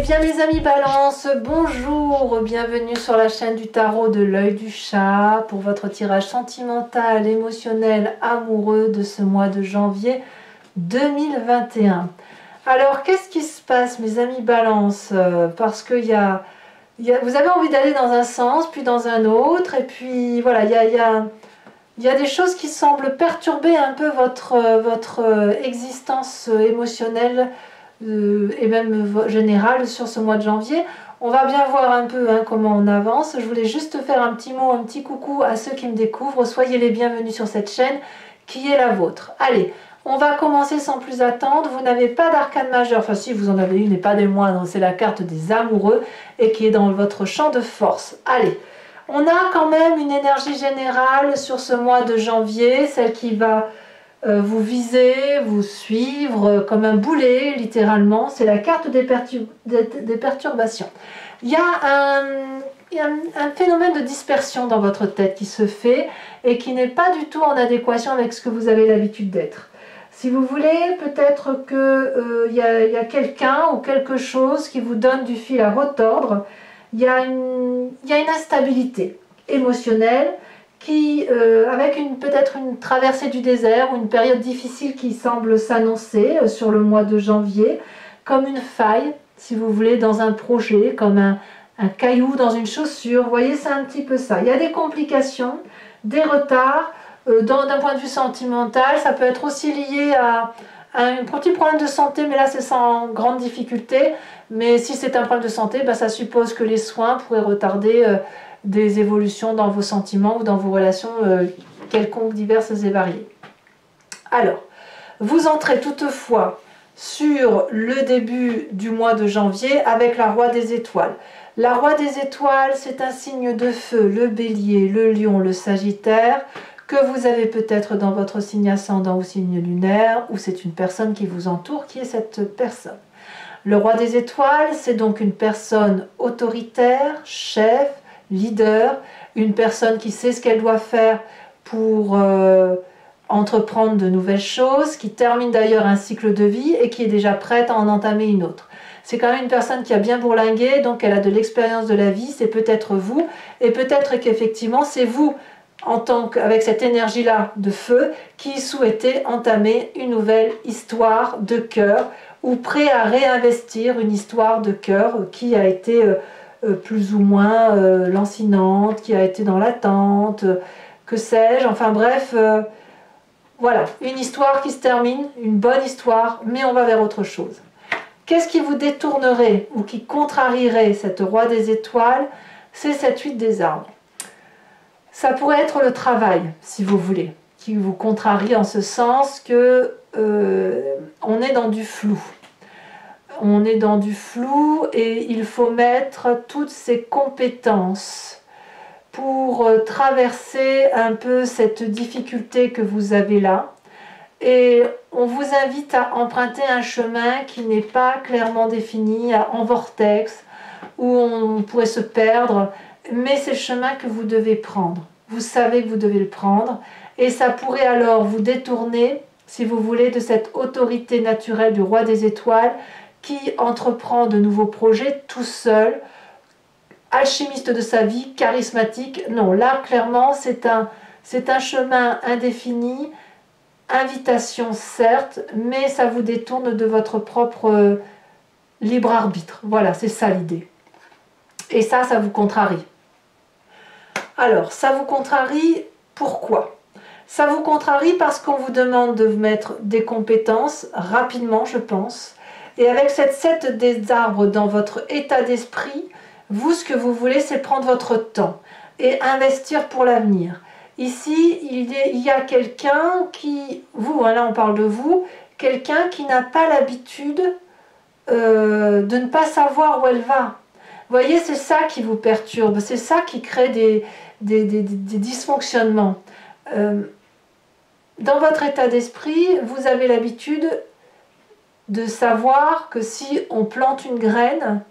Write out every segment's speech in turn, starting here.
bien mes amis Balance, bonjour, bienvenue sur la chaîne du tarot de l'œil du chat pour votre tirage sentimental, émotionnel, amoureux de ce mois de janvier 2021. Alors qu'est-ce qui se passe mes amis Balance? Parce que vous avez envie d'aller dans un sens, puis dans un autre, et puis voilà, il y a des choses qui semblent perturber un peu votre existence émotionnelle et même générale sur ce mois de janvier. On va bien voir un peu comment on avance. Je voulais juste faire un petit mot, un petit coucou à ceux qui me découvrent. Soyez les bienvenus sur cette chaîne qui est la vôtre. Allez, on va commencer sans plus attendre. Vous n'avez pas d'arcane majeur, enfin si vous en avez une et pas des moindres, c'est la carte des amoureux et qui est dans votre champ de force. Allez, on a quand même une énergie générale sur ce mois de janvier, celle qui va vous viser, vous suivre comme un boulet littéralement. C'est la carte des perturbations. Il y a un phénomène de dispersion dans votre tête qui se fait et qui n'est pas du tout en adéquation avec ce que vous avez l'habitude d'être. Si vous voulez, peut-être qu'il y a quelqu'un ou quelque chose qui vous donne du fil à retordre. Il y a une instabilité émotionnelle qui, avec peut-être une traversée du désert ou une période difficile qui semble s'annoncer sur le mois de janvier, comme une faille, si vous voulez, dans un projet, comme un caillou dans une chaussure. Vous voyez, c'est un petit peu ça. Il y a des complications, des retards, d'un point de vue sentimental. Ça peut être aussi lié à un petit problème de santé, mais là c'est sans grande difficulté. Mais si c'est un problème de santé, ça suppose que les soins pourraient retarder des évolutions dans vos sentiments ou dans vos relations quelconques, diverses et variées. Alors, vous entrez toutefois sur le début du mois de janvier avec la Roi des Étoiles. La Roi des Étoiles, c'est un signe de feu, le Bélier, le Lion, le Sagittaire, que vous avez peut-être dans votre signe ascendant ou signe lunaire, ou c'est une personne qui vous entoure, qui est cette personne. Le Roi des Étoiles, c'est donc une personne autoritaire, chef, leader, une personne qui sait ce qu'elle doit faire pour entreprendre de nouvelles choses, qui termine d'ailleurs un cycle de vie et qui est déjà prête à en entamer une autre. C'est quand même une personne qui a bien bourlingué, donc elle a de l'expérience de la vie, c'est peut-être vous, et peut-être qu'effectivement c'est vous, avec cette énergie-là de feu, qui souhaitez entamer une nouvelle histoire de cœur, ou prêt à réinvestir une histoire de cœur qui a été plus ou moins lancinante, qui a été dans l'attente, que sais-je, enfin bref, voilà, une histoire qui se termine, une bonne histoire, mais on va vers autre chose. Qu'est-ce qui vous détournerait ou qui contrarierait cette Roi des Étoiles? C'est cette 8 des arbres. Ça pourrait être le travail, si vous voulez, qui vous contrarie en ce sens que on est dans du flou. On est dans du flou et il faut mettre toutes ses compétences pour traverser un peu cette difficulté que vous avez là. Et on vous invite à emprunter un chemin qui n'est pas clairement défini, en vortex, où on pourrait se perdre, mais c'est le chemin que vous devez prendre. Vous savez que vous devez le prendre, et ça pourrait alors vous détourner, si vous voulez, de cette autorité naturelle du Roi des Étoiles, qui entreprend de nouveaux projets tout seul, alchimiste de sa vie, charismatique. Non, là, clairement, c'est un chemin indéfini, invitation certes, mais ça vous détourne de votre propre libre arbitre. Voilà, c'est ça l'idée. Et ça vous contrarie. Alors, ça vous contrarie, pourquoi? Ça vous contrarie parce qu'on vous demande de mettre des compétences rapidement, je pense. Et avec cette 7 des arbres dans votre état d'esprit, vous, ce que vous voulez, c'est prendre votre temps et investir pour l'avenir. Ici, il y a quelqu'un qui, vous, là on parle de vous, quelqu'un qui n'a pas l'habitude de ne pas savoir où elle va. Vous voyez, c'est ça qui vous perturbe, c'est ça qui crée des dysfonctionnements. Dans votre état d'esprit, vous avez l'habitude de savoir que si on plante une graine,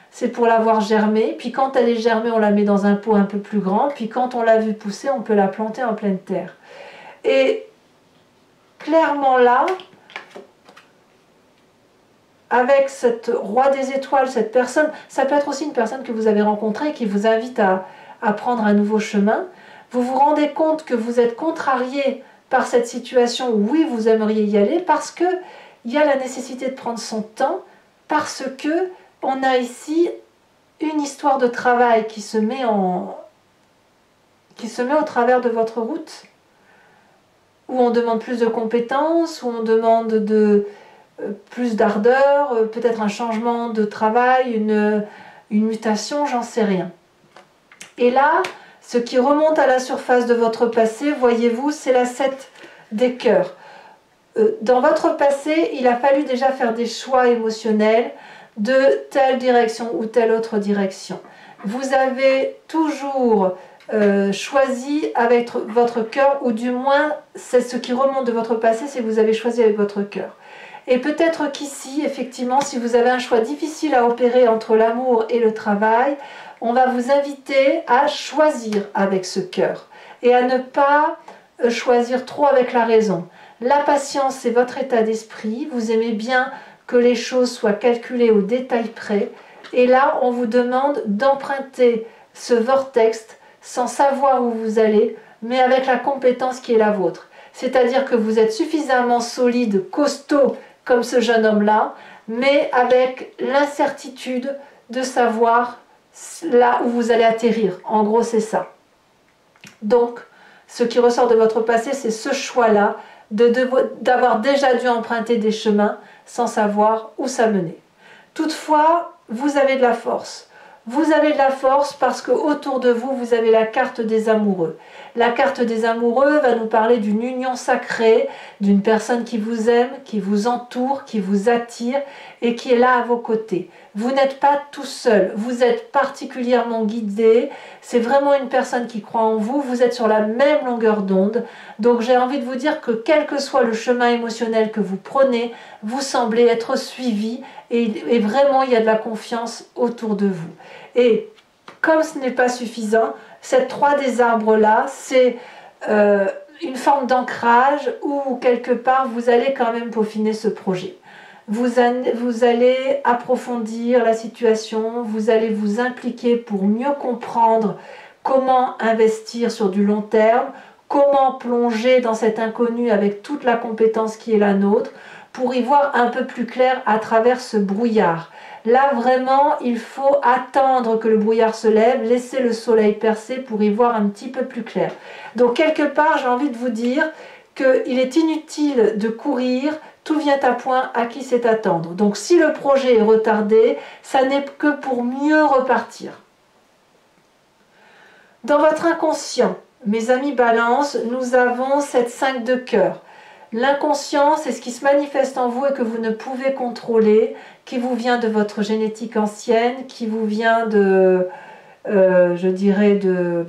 c'est pour la voir germer, puis quand elle est germée, on la met dans un pot un peu plus grand, puis quand on l'a vue pousser, on peut la planter en pleine terre. Et clairement là, avec cette roi des étoiles, cette personne, ça peut être aussi une personne que vous avez rencontrée qui vous invite à prendre un nouveau chemin. Vous vous rendez compte que vous êtes contrarié par cette situation où oui, vous aimeriez y aller parce qu'il y a la nécessité de prendre son temps, parce que on a ici une histoire de travail qui se met au travers de votre route, où on demande plus de compétences, où on demande plus d'ardeur, peut-être un changement de travail, une mutation, j'en sais rien. Et là, ce qui remonte à la surface de votre passé, voyez-vous, c'est la 7 des cœurs. Dans votre passé, il a fallu déjà faire des choix émotionnels de telle direction ou telle autre direction. Vous avez toujours choisi avec votre cœur, ou du moins, c'est ce qui remonte de votre passé, c'est que vous avez choisi avec votre cœur. Et peut-être qu'ici, effectivement, si vous avez un choix difficile à opérer entre l'amour et le travail, on va vous inviter à choisir avec ce cœur et à ne pas choisir trop avec la raison. La patience, c'est votre état d'esprit. Vous aimez bien que les choses soient calculées au détail près. Et là, on vous demande d'emprunter ce vortex sans savoir où vous allez, mais avec la compétence qui est la vôtre. C'est-à-dire que vous êtes suffisamment solide, costaud, comme ce jeune homme-là, mais avec l'incertitude de savoir là où vous allez atterrir. En gros, c'est ça. Donc, ce qui ressort de votre passé, c'est ce choix-là, d'avoir déjà dû emprunter des chemins sans savoir où ça menait. Toutefois, vous avez de la force. Vous avez de la force parce qu'autour de vous, vous avez la carte des amoureux. La carte des amoureux va nous parler d'une union sacrée, d'une personne qui vous aime, qui vous entoure, qui vous attire et qui est là à vos côtés. Vous n'êtes pas tout seul, vous êtes particulièrement guidé, c'est vraiment une personne qui croit en vous, vous êtes sur la même longueur d'onde. Donc j'ai envie de vous dire que quel que soit le chemin émotionnel que vous prenez, vous semblez être suivi et vraiment il y a de la confiance autour de vous. Et comme ce n'est pas suffisant, cette 3 des arbres-là, c'est une forme d'ancrage où quelque part vous allez quand même peaufiner ce projet. Vous allez approfondir la situation, vous allez vous impliquer pour mieux comprendre comment investir sur du long terme, comment plonger dans cet inconnu avec toute la compétence qui est la nôtre, pour y voir un peu plus clair à travers ce brouillard. Là, vraiment, il faut attendre que le brouillard se lève, laisser le soleil percer pour y voir un petit peu plus clair. Donc, quelque part, j'ai envie de vous dire qu'il est inutile de courir, tout vient à point, à qui c'est attendre. Donc, si le projet est retardé, ça n'est que pour mieux repartir. Dans votre inconscient, mes amis Balance, nous avons cette 5 de cœur. L'inconscient, c'est ce qui se manifeste en vous et que vous ne pouvez contrôler, qui vous vient de votre génétique ancienne, qui vous vient de, je dirais, de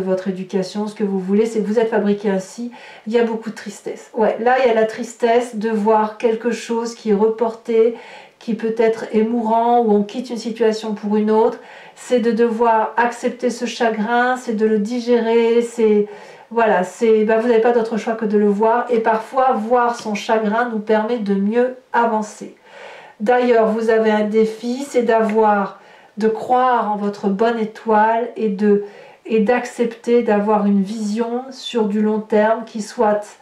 votre éducation, ce que vous voulez, c'est que vous êtes fabriqué ainsi. Il y a beaucoup de tristesse. Ouais, là, il y a la tristesse de voir quelque chose qui est reporté, qui peut-être est mourant, ou on quitte une situation pour une autre. C'est de devoir accepter ce chagrin, c'est de le digérer, c'est... Voilà, vous n'avez pas d'autre choix que de le voir, et parfois voir son chagrin nous permet de mieux avancer. D'ailleurs, vous avez un défi, c'est de croire en votre bonne étoile et d'accepter d'avoir une vision sur du long terme qui soit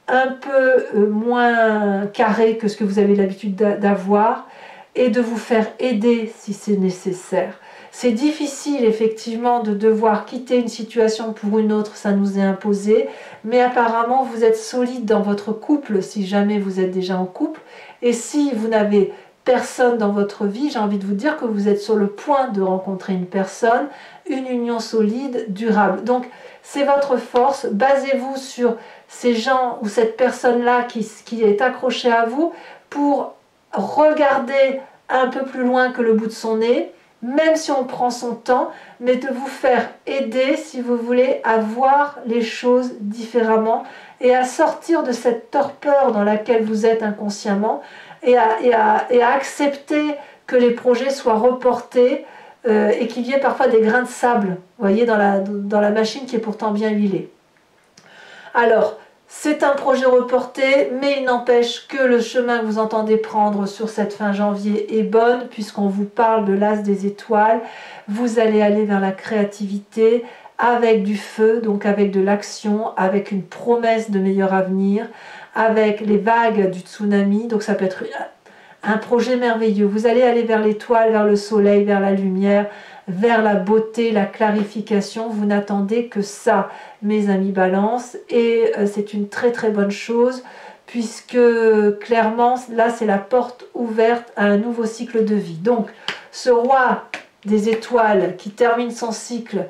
un peu moins carrée que ce que vous avez l'habitude d'avoir, et de vous faire aider si c'est nécessaire. C'est difficile effectivement de devoir quitter une situation pour une autre, ça nous est imposé, mais apparemment vous êtes solide dans votre couple si jamais vous êtes déjà en couple, et si vous n'avez personne dans votre vie, j'ai envie de vous dire que vous êtes sur le point de rencontrer une personne, une union solide, durable. Donc c'est votre force, basez-vous sur ces gens ou cette personne-là qui est accrochée à vous pour regarder un peu plus loin que le bout de son nez, même si on prend son temps, mais de vous faire aider, si vous voulez, à voir les choses différemment et à sortir de cette torpeur dans laquelle vous êtes inconsciemment et à accepter que les projets soient reportés et qu'il y ait parfois des grains de sable, vous voyez, dans la machine qui est pourtant bien huilée. Alors, C'est un projet reporté, mais il n'empêche que le chemin que vous entendez prendre sur cette fin janvier est bonne, puisqu'on vous parle de l'as des étoiles. Vous allez aller vers la créativité avec du feu, donc avec de l'action, avec une promesse de meilleur avenir, avec les vagues du tsunami. Donc ça peut être un projet merveilleux. Vous allez aller vers l'étoile, vers le soleil, vers la lumière, vers la beauté, la clarification. Vous n'attendez que ça, mes amis Balance, et c'est une très très bonne chose, puisque clairement là c'est la porte ouverte à un nouveau cycle de vie. Donc ce roi des étoiles qui termine son cycle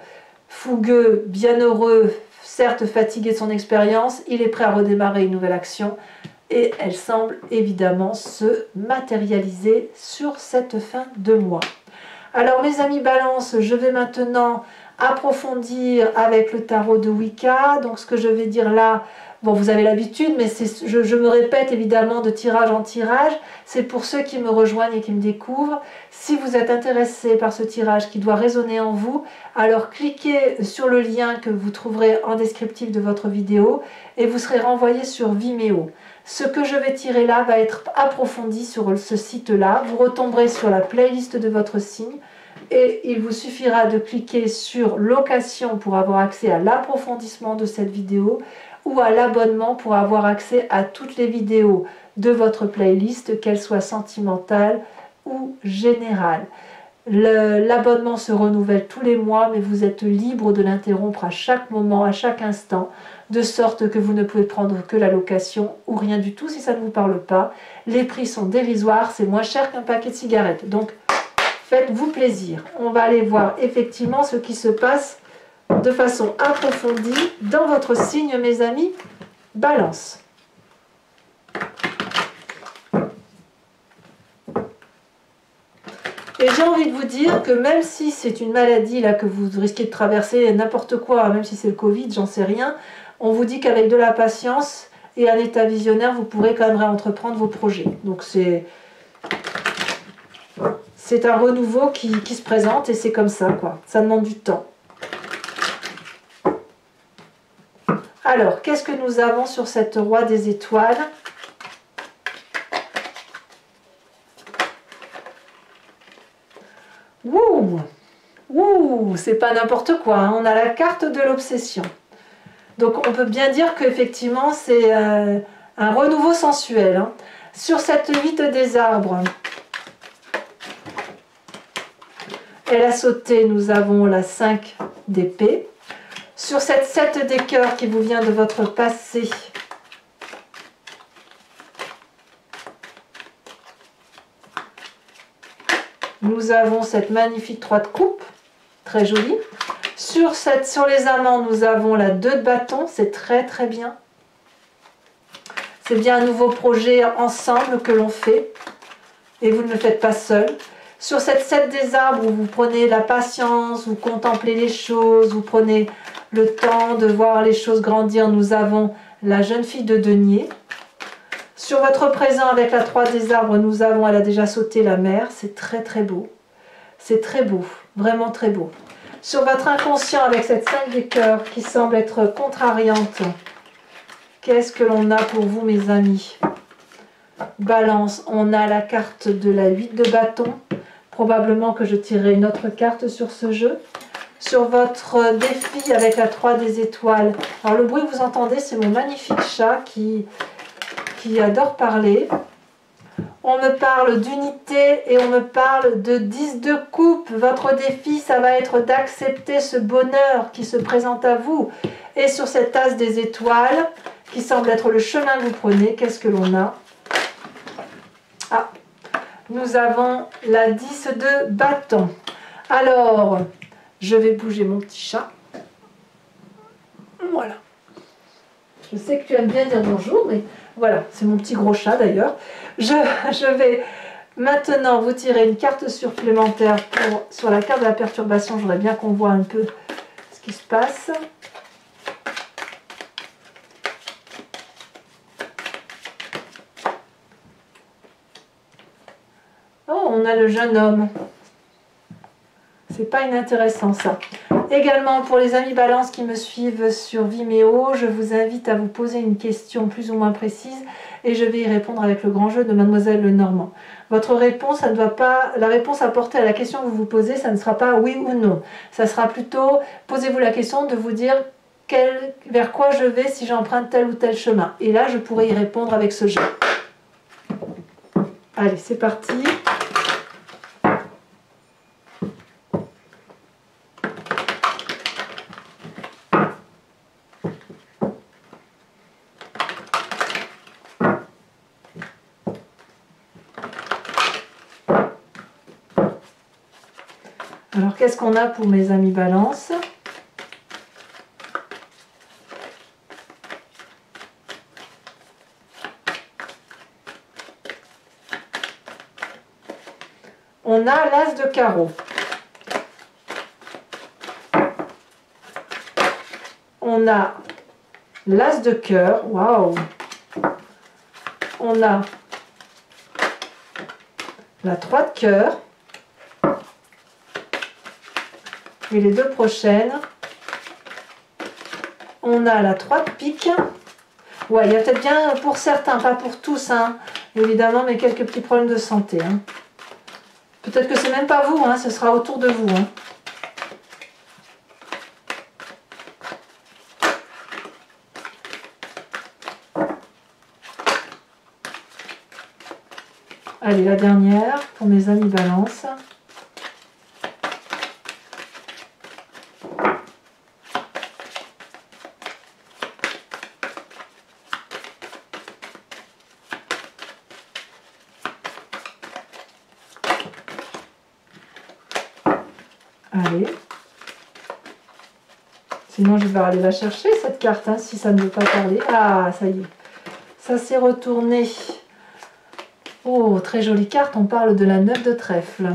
fougueux, bienheureux, certes fatigué de son expérience, il est prêt à redémarrer une nouvelle action, et elle semble évidemment se matérialiser sur cette fin de mois. Alors mes amis Balance, je vais maintenant approfondir avec le tarot de Wicca. Donc ce que je vais dire là, bon vous avez l'habitude, mais je me répète évidemment de tirage en tirage. C'est pour ceux qui me rejoignent et qui me découvrent. Si vous êtes intéressé par ce tirage qui doit résonner en vous, alors cliquez sur le lien que vous trouverez en descriptif de votre vidéo et vous serez renvoyé sur Vimeo. Ce que je vais tirer là va être approfondi sur ce site-là. Vous retomberez sur la playlist de votre signe et il vous suffira de cliquer sur location pour avoir accès à l'approfondissement de cette vidéo ou à l'abonnement pour avoir accès à toutes les vidéos de votre playlist, qu'elles soient sentimentales ou générales. L'abonnement se renouvelle tous les mois, mais vous êtes libre de l'interrompre à chaque moment, à chaque instant, de sorte que vous ne pouvez prendre que la location ou rien du tout si ça ne vous parle pas. Les prix sont dérisoires, c'est moins cher qu'un paquet de cigarettes. Donc, faites-vous plaisir. On va aller voir effectivement ce qui se passe de façon approfondie dans votre signe, mes amis Balance. Et j'ai envie de vous dire que même si c'est une maladie là que vous risquez de traverser, n'importe quoi, même si c'est le Covid, j'en sais rien, on vous dit qu'avec de la patience et un état visionnaire, vous pourrez quand même réentreprendre vos projets. Donc c'est un renouveau qui se présente et c'est comme ça, quoi. Ça demande du temps. Alors, qu'est-ce que nous avons sur cette roi des étoiles ? Wouh! Wouh! C'est pas n'importe quoi, hein. On a la carte de l'obsession. Donc on peut bien dire qu'effectivement c'est un renouveau sensuel, hein. Sur cette 8 des arbres, elle a sauté, nous avons la 5 d'épée. Sur cette 7 des cœurs qui vous vient de votre passé, nous avons cette magnifique 3 de coupe, très jolie. Sur les amants, nous avons la 2 de bâton, c'est très très bien. C'est bien un nouveau projet ensemble que l'on fait et vous ne le faites pas seul. Sur cette 7 des arbres où vous prenez la patience, vous contemplez les choses, vous prenez le temps de voir les choses grandir, nous avons la jeune fille de denier. Sur votre présent avec la 3 des arbres, nous avons, elle a déjà sauté la mer, c'est très très beau. C'est très beau, vraiment très beau. Sur votre inconscient avec cette 5 des cœurs qui semble être contrariante, qu'est-ce que l'on a pour vous mes amis? Balance, on a la carte de la 8 de bâton. Probablement que je tirerai une autre carte sur ce jeu. Sur votre défi avec la 3 des étoiles. Alors le bruit que vous entendez, c'est mon magnifique chat qui adore parler. On me parle d'unité et on me parle de 10 de coupe. Votre défi, ça va être d'accepter ce bonheur qui se présente à vous. Et sur cette as des étoiles, qui semble être le chemin que vous prenez, qu'est-ce que l'on a? Ah, nous avons la 10 de bâton. Alors, je vais bouger mon petit chat. Voilà. Je sais que tu aimes bien dire bonjour, mais voilà, c'est mon petit gros chat d'ailleurs. Je vais maintenant vous tirer une carte supplémentaire sur la carte de la perturbation. Je voudrais bien qu'on voit un peu ce qui se passe. Oh, on a le jeune homme. C'est pas inintéressant ça. Également, pour les amis Balance qui me suivent sur Vimeo, je vous invite à vous poser une question plus ou moins précise et je vais y répondre avec le grand jeu de Mademoiselle Lenormand. Votre réponse, ça ne doit pas, la réponse apportée à la question que vous vous posez, ça ne sera pas oui ou non. Ça sera plutôt, posez-vous la question de vous dire vers quoi je vais si j'emprunte tel ou tel chemin. Et là, je pourrai y répondre avec ce jeu. Allez, c'est parti. Alors, qu'est-ce qu'on a pour mes amis Balance? On a l'as de carreau. On a l'as de cœur. Waouh! On a la 3 de cœur. Et les deux prochaines, on a la 3 de pique. Ouais, il y a peut-être bien pour certains, pas pour tous, hein, évidemment, mais quelques petits problèmes de santé. Hein. Peut-être que c'est même pas vous, hein, ce sera autour de vous. Hein. Allez, la dernière pour mes amis Balance. Allez. Sinon, je vais aller la chercher, cette carte, hein, si ça ne veut pas parler. Ah, ça y est. Ça s'est retourné. Oh, très jolie carte. On parle de la 9 de trèfle.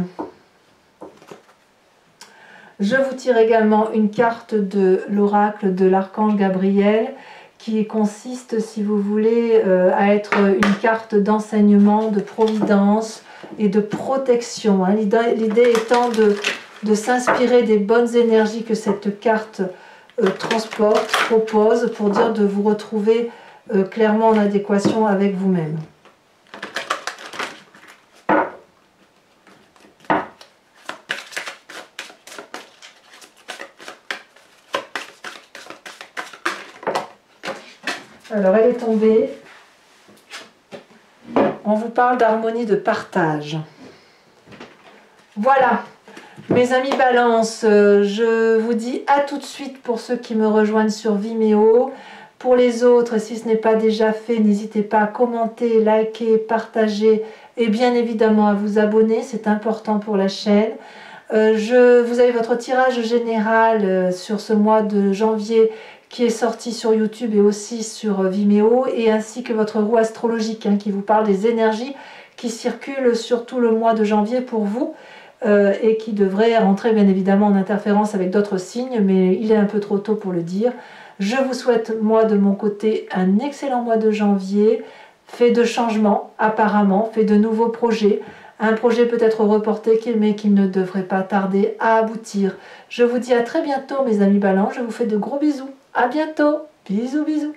Je vous tire également une carte de l'oracle de l'archange Gabriel qui consiste, si vous voulez, à être une carte d'enseignement, de providence et de protection. Hein. L'idée étant de s'inspirer des bonnes énergies que cette carte transporte, propose, pour dire de vous retrouver clairement en adéquation avec vous-même. Alors, elle est tombée. On vous parle d'harmonie de partage. Voilà, mes amis Balance, je vous dis à tout de suite pour ceux qui me rejoignent sur Vimeo. Pour les autres, si ce n'est pas déjà fait, n'hésitez pas à commenter, liker, partager et bien évidemment à vous abonner, c'est important pour la chaîne. Vous avez votre tirage général sur ce mois de janvier qui est sorti sur YouTube et aussi sur Vimeo, et ainsi que votre roue astrologique hein, qui vous parle des énergies qui circulent sur tout le mois de janvier pour vous et qui devrait rentrer bien évidemment en interférence avec d'autres signes, mais il est un peu trop tôt pour le dire. Je vous souhaite, moi de mon côté, un excellent mois de janvier, fait de changements apparemment, fait de nouveaux projets, un projet peut-être reporté mais qui ne devrait pas tarder à aboutir. Je vous dis à très bientôt mes amis Balance, je vous fais de gros bisous. À bientôt. Bisous, bisous.